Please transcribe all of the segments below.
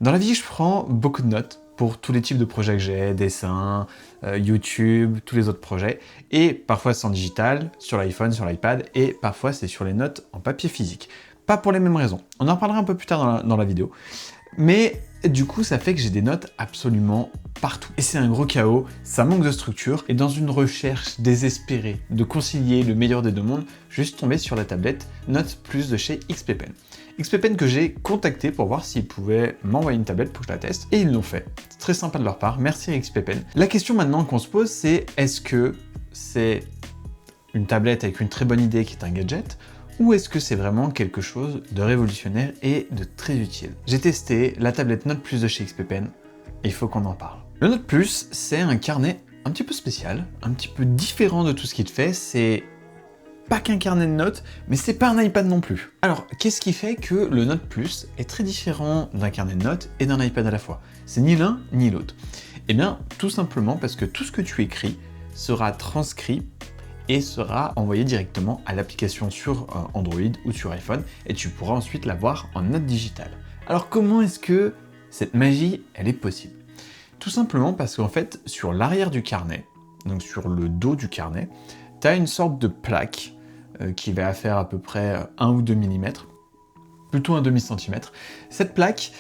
Dans la vie, je prends beaucoup de notes pour tous les types de projets que j'ai, dessins, YouTube, tous les autres projets. Et parfois c'est en digital, sur l'iPhone, sur l'iPad, et parfois c'est sur les notes en papier physique. Pas pour les mêmes raisons. On en reparlera un peu plus tard dans la vidéo. Mais du coup, ça fait que j'ai des notes absolument partout. Et c'est un gros chaos, ça manque de structure. Et dans une recherche désespérée de concilier le meilleur des deux mondes, je suis tombé sur la tablette Notes Plus de chez XP-Pen. XP-Pen que j'ai contacté pour voir s'ils pouvaient m'envoyer une tablette pour que je la teste. Et ils l'ont fait. C'est très sympa de leur part, merci XP-Pen. La question maintenant qu'on se pose, c'est est-ce que c'est une tablette avec une très bonne idée qui est un gadget, ou est-ce que c'est vraiment quelque chose de révolutionnaire et de très utile? J'ai testé la tablette Note Plus de chez XP-Pen, et il faut qu'on en parle. Le Note Plus, c'est un carnet un petit peu spécial, un petit peu différent de tout ce qu'il fait. C'est pas qu'un carnet de notes, mais c'est pas un iPad non plus. Alors, qu'est-ce qui fait que le Note Plus est très différent d'un carnet de notes et d'un iPad à la fois? C'est ni l'un ni l'autre. Eh bien, tout simplement parce que tout ce que tu écris sera transcrit et sera envoyé directement à l'application sur Android ou sur iPhone, et tu pourras ensuite la voir en note digitale. Alors comment est-ce que cette magie, elle est possible? Tout simplement parce qu'en fait, sur l'arrière du carnet, donc sur le dos du carnet, tu as une sorte de plaque qui va faire à peu près 1 ou 2 mm, plutôt un demi-centimètre. Cette plaque,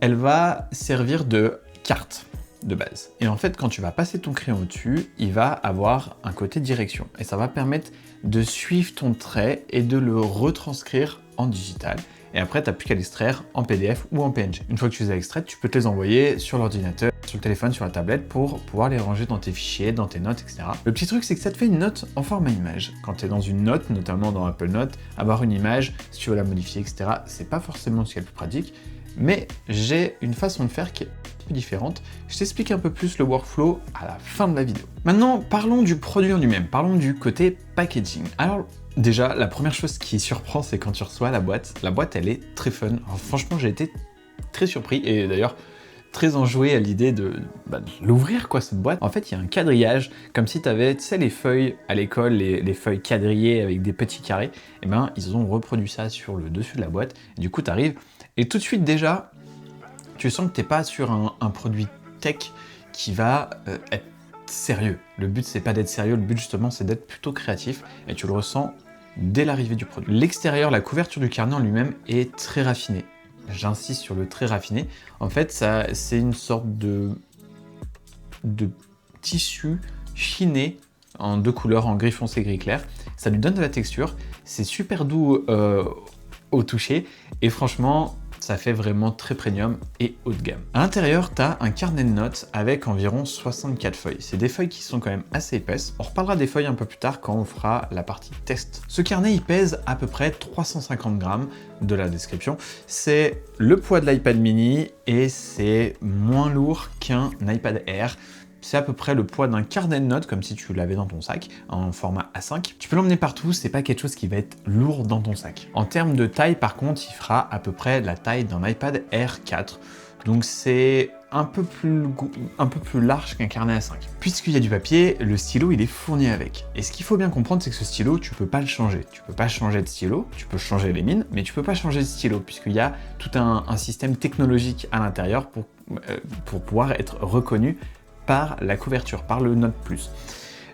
elle va servir de carte de base. Et en fait, quand tu vas passer ton crayon au-dessus, il va avoir un côté direction. Et ça va permettre de suivre ton trait et de le retranscrire en digital. Et après, tu n'as plus qu'à l'extraire en PDF ou en PNG. Une fois que tu les as extraits, tu peux te les envoyer sur l'ordinateur, sur le téléphone, sur la tablette pour pouvoir les ranger dans tes fichiers, dans tes notes, etc. Le petit truc, c'est que ça te fait une note en format image. Quand tu es dans une note, notamment dans Apple Notes, avoir une image, si tu veux la modifier, etc., c'est pas forcément ce qui est le plus pratique. Mais j'ai une façon de faire qui est un petit peu différente. Je t'explique un peu plus le workflow à la fin de la vidéo. Maintenant, parlons du produit en lui-même, parlons du côté packaging. Alors, déjà, la première chose qui surprend, c'est quand tu reçois la boîte. La boîte, elle est très fun. Alors, franchement, j'ai été très surpris et d'ailleurs très enjoué à l'idée de l'ouvrir, quoi, cette boîte. En fait, il y a un quadrillage, comme si tu avais, tu sais, les feuilles à l'école, les feuilles quadrillées avec des petits carrés. Et ben, ils ont reproduit ça sur le dessus de la boîte. Et du coup, tu arrives et tout de suite, déjà, tu sens que tu n'es pas sur un produit tech qui va être sérieux. Le but, c'est pas d'être sérieux, le but, justement, c'est d'être plutôt créatif. Et tu le ressens dès l'arrivée du produit. L'extérieur, la couverture du carnet en lui-même est très raffinée. J'insiste sur le très raffiné. En fait, c'est une sorte de tissu chiné en deux couleurs, en gris foncé et gris clair. Ça lui donne de la texture. C'est super doux au toucher. Et franchement, ça fait vraiment très premium et haut de gamme. À l'intérieur, tu as un carnet de notes avec environ 64 feuilles. C'est des feuilles qui sont quand même assez épaisses. On reparlera des feuilles un peu plus tard quand on fera la partie test. Ce carnet, il pèse à peu près 350 grammes de la description. C'est le poids de l'iPad mini et c'est moins lourd qu'un iPad Air. C'est à peu près le poids d'un carnet de notes, comme si tu l'avais dans ton sac, en format A5. Tu peux l'emmener partout, c'est pas quelque chose qui va être lourd dans ton sac. En termes de taille, par contre, il fera à peu près la taille d'un iPad Air 4. Donc c'est un peu plus large qu'un carnet A5. Puisqu'il y a du papier, le stylo, il est fourni avec. Et ce qu'il faut bien comprendre, c'est que ce stylo, tu peux pas le changer. Tu peux pas changer de stylo, tu peux changer les mines, mais tu peux pas changer de stylo, puisqu'il y a tout un système technologique à l'intérieur pour pouvoir être reconnu par la couverture, par le Note Plus.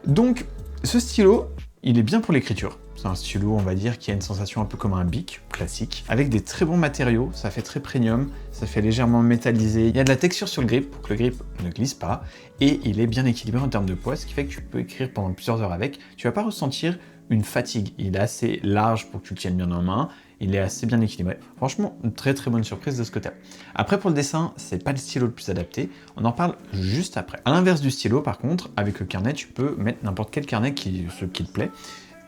Donc, ce stylo, il est bien pour l'écriture. C'est un stylo, on va dire, qui a une sensation un peu comme un bic classique, avec des très bons matériaux, ça fait très premium, ça fait légèrement métallisé. Il y a de la texture sur le grip pour que le grip ne glisse pas, et il est bien équilibré en termes de poids, ce qui fait que tu peux écrire pendant plusieurs heures avec. Tu vas pas ressentir une fatigue. Il est assez large pour que tu le tiennes bien en main. Il est assez bien équilibré. Franchement, une très très bonne surprise de ce côté-là. Après, pour le dessin, c'est pas le stylo le plus adapté. On en parle juste après. À l'inverse du stylo, par contre, avec le carnet, tu peux mettre n'importe quel carnet qui te plaît.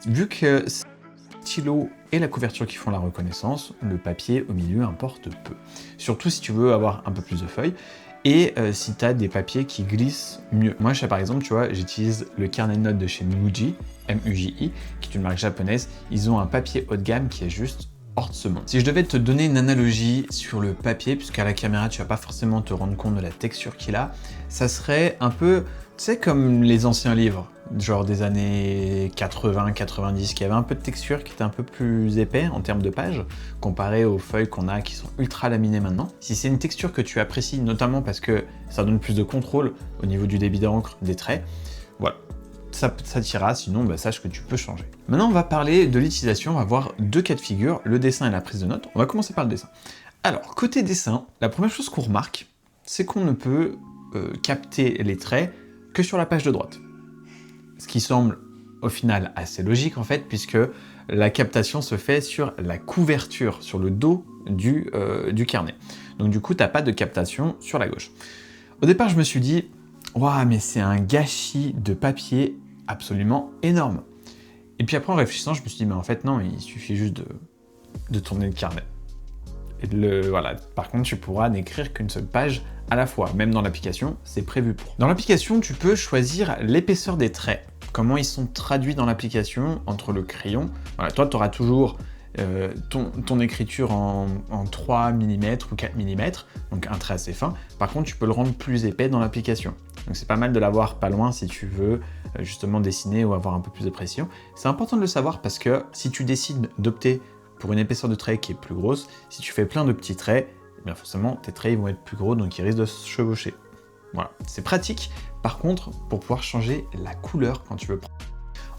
Vu que c'est le stylo et la couverture qui font la reconnaissance, le papier au milieu importe peu. Surtout si tu veux avoir un peu plus de feuilles. Et si tu as des papiers qui glissent mieux. Moi, par exemple, tu vois, j'utilise le carnet de notes de chez Muji, M-U-J-I, qui est une marque japonaise. Ils ont un papier haut de gamme qui est juste hors de ce monde. Si je devais te donner une analogie sur le papier, puisqu'à la caméra, tu vas pas forcément te rendre compte de la texture qu'il a, ça serait un peu, tu sais, comme les anciens livres. genre des années 80-90, qui avait un peu de texture, qui était un peu plus épais en termes de pages, comparé aux feuilles qu'on a qui sont ultra laminées maintenant. Si c'est une texture que tu apprécies, notamment parce que ça donne plus de contrôle au niveau du débit d'encre, des traits, voilà, ça t'ira, sinon bah, sache que tu peux changer. Maintenant on va parler de l'utilisation, on va voir deux cas de figure, le dessin et la prise de notes. On va commencer par le dessin. Alors, côté dessin, la première chose qu'on remarque, c'est qu'on ne peut capter les traits que sur la page de droite. Ce qui semble au final assez logique en fait, puisque la captation se fait sur la couverture, sur le dos du carnet. Donc du coup, tu n'as pas de captation sur la gauche. Au départ, je me suis dit, waouh, mais c'est un gâchis de papier absolument énorme. Et puis après, en réfléchissant, je me suis dit, mais en fait, non, il suffit juste de tourner le carnet. Et voilà. Par contre, tu pourras n'écrire qu'une seule page à la fois. Même dans l'application, c'est prévu pour. Dans l'application, tu peux choisir l'épaisseur des traits. Comment ils sont traduits dans l'application entre le crayon. Voilà, toi, tu auras toujours ton écriture en 3 mm ou 4 mm, donc un trait assez fin. Par contre, tu peux le rendre plus épais dans l'application. Donc c'est pas mal de l'avoir pas loin si tu veux justement dessiner ou avoir un peu plus de précision. C'est important de le savoir parce que si tu décides d'opter pour une épaisseur de trait qui est plus grosse, si tu fais plein de petits traits, eh bien forcément tes traits ils vont être plus gros, donc ils risquent de se chevaucher. Voilà, c'est pratique. Par contre, pour pouvoir changer la couleur quand tu veux prendre.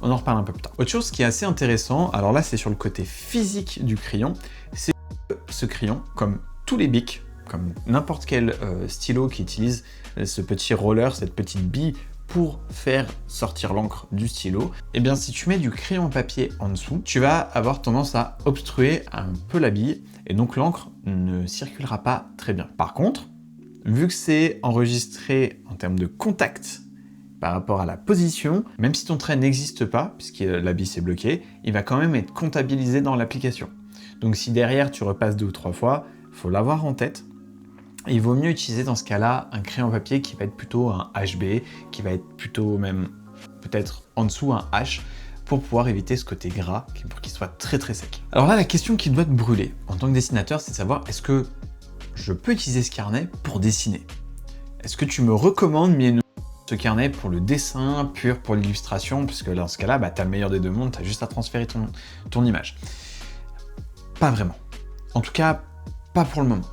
On en reparle un peu plus tard. Autre chose qui est assez intéressant, alors là c'est sur le côté physique du crayon, c'est que ce crayon, comme tous les bics, comme n'importe quel stylo qui utilise ce petit roller, cette petite bille pour faire sortir l'encre du stylo, et bien si tu mets du crayon papier en dessous, tu vas avoir tendance à obstruer un peu la bille, et donc l'encre ne circulera pas très bien. Par contre, vu que c'est enregistré en termes de contact par rapport à la position, même si ton trait n'existe pas, puisque la bille s'est bloquée, il va quand même être comptabilisé dans l'application. Donc si derrière tu repasses 2 ou 3 fois, il faut l'avoir en tête. Il vaut mieux utiliser dans ce cas-là un crayon papier qui va être plutôt un HB, qui va être plutôt même peut-être en dessous un H, pour pouvoir éviter ce côté gras, pour qu'il soit très très sec. Alors là, la question qui doit te brûler en tant que dessinateur, c'est de savoir est-ce que je peux utiliser ce carnet pour dessiner? Est-ce que tu me recommandes ce carnet pour le dessin, pur pour l'illustration, puisque dans ce cas-là, tu as le meilleur des deux mondes, tu as juste à transférer ton image. Pas vraiment. En tout cas, pas pour le moment.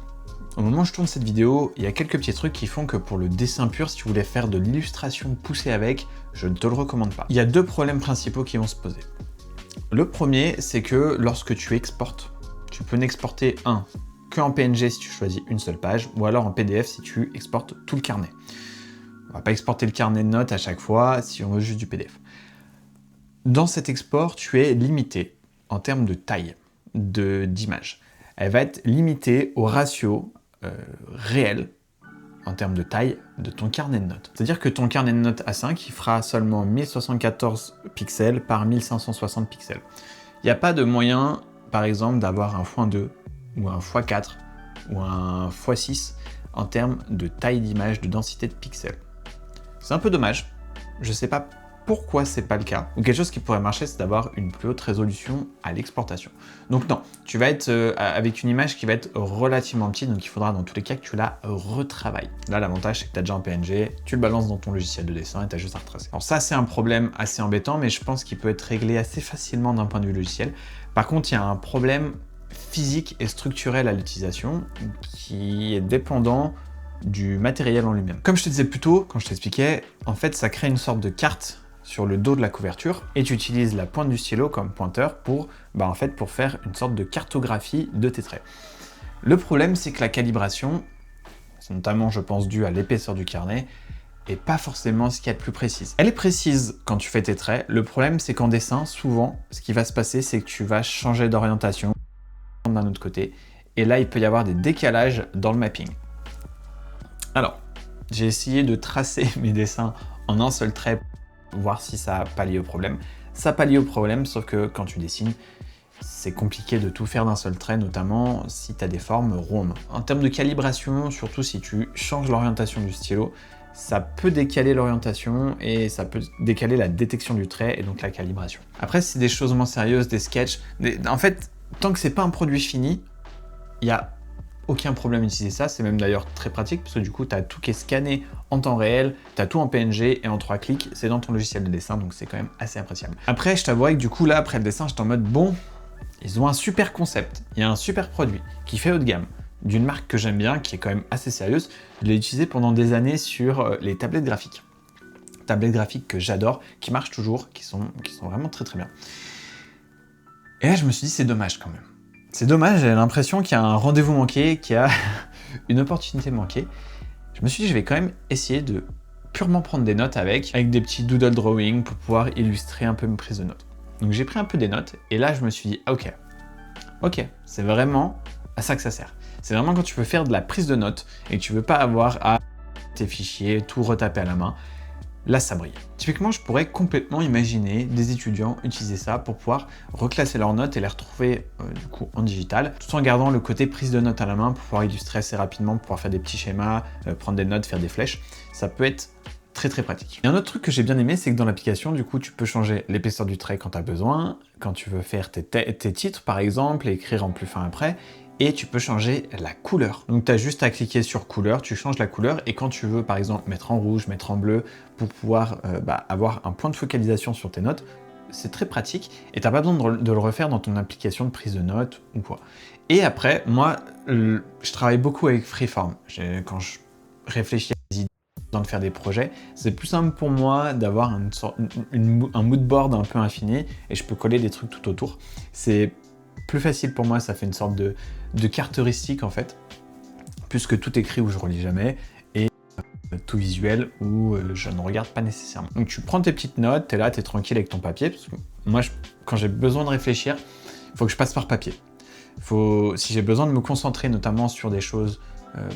Au moment où je tourne cette vidéo, il y a quelques petits trucs qui font que pour le dessin pur, si tu voulais faire de l'illustration poussée avec, je ne te le recommande pas. Il y a deux problèmes principaux qui vont se poser. Le premier, c'est que lorsque tu exportes, tu peux n'exporter qu'en PNG si tu choisis une seule page, ou alors en PDF si tu exportes tout le carnet. On va pas exporter le carnet de notes à chaque fois si on veut juste du PDF. Dans cet export, tu es limité en termes de taille d'image. Elle va être limitée au ratio réel en termes de taille de ton carnet de notes. C'est-à-dire que ton carnet de notes A5, il fera seulement 1074 pixels par 1560 pixels. Il n'y a pas de moyen, par exemple, d'avoir un x2 ou un x4 ou un x6 en termes de taille d'image, de densité de pixels. C'est un peu dommage. Je sais pas pourquoi c'est pas le cas. Ou quelque chose qui pourrait marcher, c'est d'avoir une plus haute résolution à l'exportation. Donc non, tu vas être avec une image qui va être relativement petite, donc il faudra dans tous les cas que tu la retravailles. Là, l'avantage, c'est que tu as déjà un PNG, tu le balances dans ton logiciel de dessin et tu as juste à retracer. Alors ça, c'est un problème assez embêtant, mais je pense qu'il peut être réglé assez facilement d'un point de vue logiciel. Par contre, il y a un problème physique et structurel à l'utilisation qui est dépendant du matériel en lui-même. Comme je te disais plus tôt, quand je t'expliquais, en fait, ça crée une sorte de carte sur le dos de la couverture et tu utilises la pointe du stylo comme pointeur pour faire une sorte de cartographie de tes traits. Le problème, c'est que la calibration, c'est notamment, je pense, dû à l'épaisseur du carnet, est pas forcément ce qu'il y a de plus précise. Elle est précise quand tu fais tes traits. Le problème, c'est qu'en dessin, souvent, ce qui va se passer, c'est que tu vas changer d'orientation d'un autre côté et là, il peut y avoir des décalages dans le mapping. Alors, j'ai essayé de tracer mes dessins en un seul trait, voir si ça pallie au problème. Ça pallie au problème, sauf que quand tu dessines, c'est compliqué de tout faire d'un seul trait, notamment si tu as des formes rondes. En termes de calibration, surtout si tu changes l'orientation du stylo, ça peut décaler l'orientation et ça peut décaler la détection du trait et donc la calibration. Après, si c'est des choses moins sérieuses, des sketchs, en fait, tant que c'est pas un produit fini, il y a aucun problème d'utiliser ça. C'est même d'ailleurs très pratique parce que du coup, tu as tout qui est scanné en temps réel, tu as tout en PNG et en 3 clics, c'est dans ton logiciel de dessin, donc c'est quand même assez appréciable. Après, je t'avouerai que du coup, là, après le dessin, j'étais en mode bon, ils ont un super concept, il y a un super produit qui fait haut de gamme, d'une marque que j'aime bien, qui est quand même assez sérieuse. Je l'ai utilisé pendant des années sur les tablettes graphiques. Tablettes graphiques que j'adore, qui marchent toujours, qui sont vraiment très très bien. Et là, je me suis dit, c'est dommage quand même. C'est dommage, j'ai l'impression qu'il y a un rendez-vous manqué, qu'il y a une opportunité manquée. Je me suis dit, je vais quand même essayer de purement prendre des notes avec des petits doodle drawing pour pouvoir illustrer un peu mes prises de notes. Donc j'ai pris un peu des notes, et là, je me suis dit, ah, ok, c'est vraiment à ça que ça sert. C'est vraiment quand tu veux faire de la prise de notes et que tu veux pas avoir à tes fichiers, tout retaper à la main. Là, ça brille. Typiquement, je pourrais complètement imaginer des étudiants utiliser ça pour pouvoir reclasser leurs notes et les retrouver du coup en digital, tout en gardant le côté prise de notes à la main pour pouvoir illustrer assez rapidement, pour pouvoir faire des petits schémas, prendre des notes, faire des flèches. Ça peut être très très pratique. Et un autre truc que j'ai bien aimé, c'est que dans l'application, du coup, tu peux changer l'épaisseur du trait quand tu as besoin, quand tu veux faire tes titres par exemple, et écrire en plus fin après, et tu peux changer la couleur. Donc tu as juste à cliquer sur couleur, tu changes la couleur, et quand tu veux par exemple mettre en rouge, mettre en bleu, pour pouvoir avoir un point de focalisation sur tes notes, c'est très pratique, et t'as pas besoin de le refaire dans ton application de prise de notes ou quoi. Et après, moi, je travaille beaucoup avec Freeform. Quand je réfléchis à des idées, de faire des projets, c'est plus simple pour moi d'avoir un mood board un peu infini, et je peux coller des trucs tout autour. C'est plus facile pour moi, ça fait une sorte de carte heuristique en fait, puisque tout écrit où je relis jamais, et tout visuel où je ne regarde pas nécessairement. Donc tu prends tes petites notes, t'es là, t'es tranquille avec ton papier, parce que moi, quand j'ai besoin de réfléchir, il faut que je passe par papier. Si j'ai besoin de me concentrer notamment sur des choses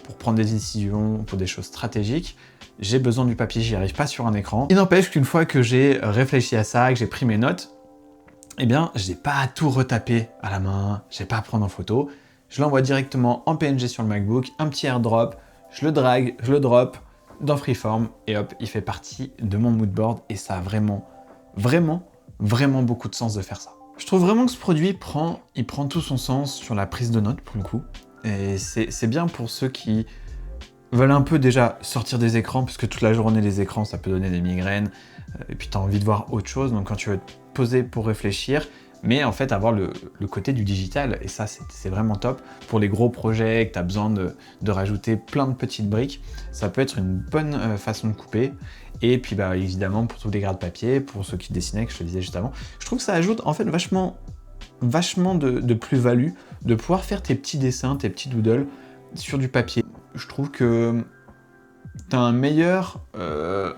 pour prendre des décisions, pour des choses stratégiques, j'ai besoin du papier, j'y arrive pas sur un écran. Il n'empêche qu'une fois que j'ai réfléchi à ça, que j'ai pris mes notes, eh bien, j'ai pas à tout retaper à la main, j'ai pas à prendre en photo, je l'envoie directement en PNG sur le MacBook, un petit airdrop, je le drag, je le drop dans Freeform, et hop, il fait partie de mon moodboard, et ça a vraiment beaucoup de sens de faire ça. Je trouve vraiment que ce produit prend tout son sens sur la prise de notes pour le coup, et c'est bien pour ceux qui veulent un peu déjà sortir des écrans, parce que toute la journée les écrans ça peut donner des migraines, et puis tu as envie de voir autre chose, donc quand tu veux te poser pour réfléchir, mais en fait avoir le côté du digital, et ça c'est vraiment top. Pour les gros projets, que tu as besoin de rajouter plein de petites briques, ça peut être une bonne façon de couper. Et puis bah, évidemment pour tous les grades papier, pour ceux qui dessinaient, que je te disais juste avant, je trouve que ça ajoute en fait vachement de plus-value de pouvoir faire tes petits dessins, tes petits doodles sur du papier. Je trouve que tu as un meilleur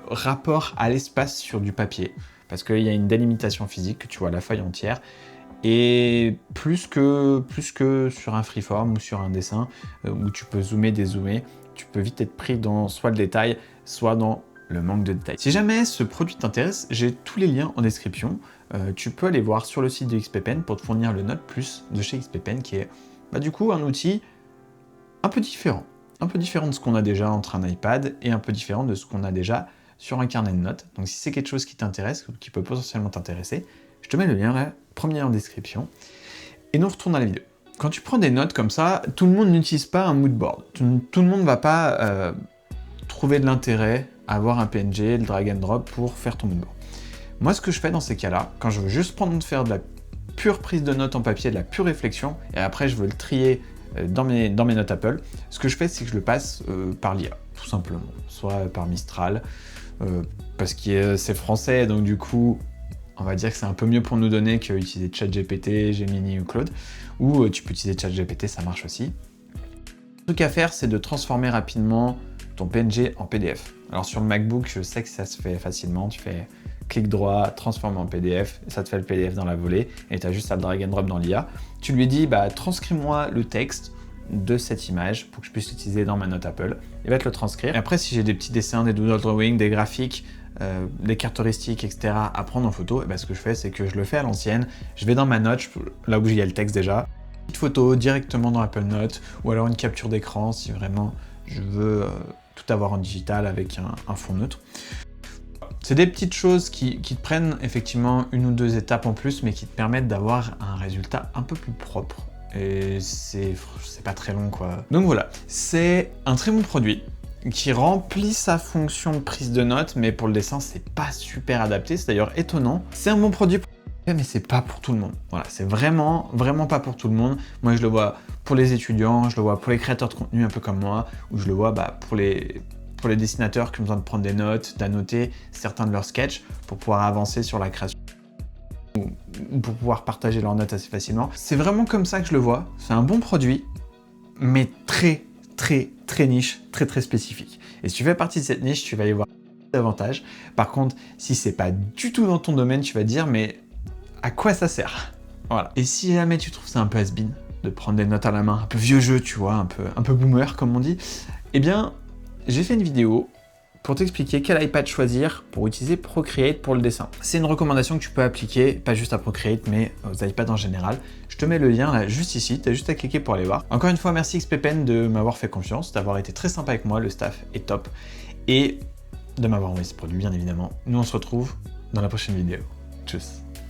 rapport à l'espace sur du papier, parce qu'il y a une délimitation physique, que tu vois la feuille entière, et plus que sur un freeform ou sur un dessin, où tu peux zoomer, dézoomer, tu peux vite être pris dans soit le détail, soit dans le manque de détails. Si jamais ce produit t'intéresse, j'ai tous les liens en description. Tu peux aller voir sur le site de XPPen pour te fournir le Note Plus de chez XPPen, qui est du coup un outil un peu différent de ce qu'on a déjà entre un iPad et un peu différent de ce qu'on a déjà sur un carnet de notes. Donc si c'est quelque chose qui t'intéresse ou qui peut potentiellement t'intéresser, je te mets le lien là, premier en description. Et nous retournons à la vidéo. Quand tu prends des notes comme ça, tout le monde n'utilise pas un mood board. Tout le monde ne va pas trouver de l'intérêt à avoir un PNG, le drag and drop pour faire ton mood board. Moi, ce que je fais dans ces cas-là, quand je veux juste faire de la pure prise de notes en papier, de la pure réflexion, et après je veux le trier dans mes notes Apple, ce que je fais, c'est que je le passe par l'IA, tout simplement. Soit par Mistral, parce que c'est français, donc du coup, on va dire que c'est un peu mieux pour nous donner qu'utiliser ChatGPT, Gemini ou Claude, ou tu peux utiliser ChatGPT, ça marche aussi. Le truc à faire, c'est de transformer rapidement ton PNG en PDF. Alors sur le MacBook, je sais que ça se fait facilement, tu fais clic droit, transforme en PDF, ça te fait le PDF dans la volée, et tu as juste à le drag and drop dans l'IA. Tu lui dis, transcris-moi le texte de cette image pour que je puisse l'utiliser dans ma note Apple. Il va te le transcrire. Et après, si j'ai des petits dessins, des doodle drawing, des graphiques, des cartes heuristiques, etc. à prendre en photo, ce que je fais, c'est que je le fais à l'ancienne. Je vais dans ma note, là où il y a le texte déjà, petite photo directement dans Apple Notes, ou alors une capture d'écran si vraiment je veux tout avoir en digital avec un fond neutre. C'est des petites choses qui te prennent effectivement une ou deux étapes en plus, mais qui te permettent d'avoir un résultat un peu plus propre et c'est pas très long quoi. Donc voilà, c'est un très bon produit qui remplit sa fonction de prise de notes, mais pour le dessin c'est pas super adapté, c'est d'ailleurs étonnant. C'est un bon produit, mais c'est pas pour tout le monde. Voilà, c'est vraiment pas pour tout le monde. Moi je le vois pour les étudiants, je le vois pour les créateurs de contenu un peu comme moi, ou je le vois pour les dessinateurs qui ont besoin de prendre des notes, d'annoter certains de leurs sketchs pour pouvoir avancer sur la création ou pour pouvoir partager leurs notes assez facilement. C'est vraiment comme ça que je le vois. C'est un bon produit, mais très niche, très spécifique. Et si tu fais partie de cette niche, tu vas y voir davantage. Par contre, si c'est pas du tout dans ton domaine, tu vas te dire mais à quoi ça sert? Voilà. Et si jamais tu trouves ça un peu has-been de prendre des notes à la main, un peu vieux jeu, tu vois, un peu boomer comme on dit, eh bien, j'ai fait une vidéo pour t'expliquer quel iPad choisir pour utiliser Procreate pour le dessin. C'est une recommandation que tu peux appliquer, pas juste à Procreate, mais aux iPads en général. Je te mets le lien là juste ici, t'as juste à cliquer pour aller voir. Encore une fois, merci XPPen de m'avoir fait confiance, d'avoir été très sympa avec moi, le staff est top, et de m'avoir envoyé ce produit bien évidemment. Nous on se retrouve dans la prochaine vidéo. Tchuss.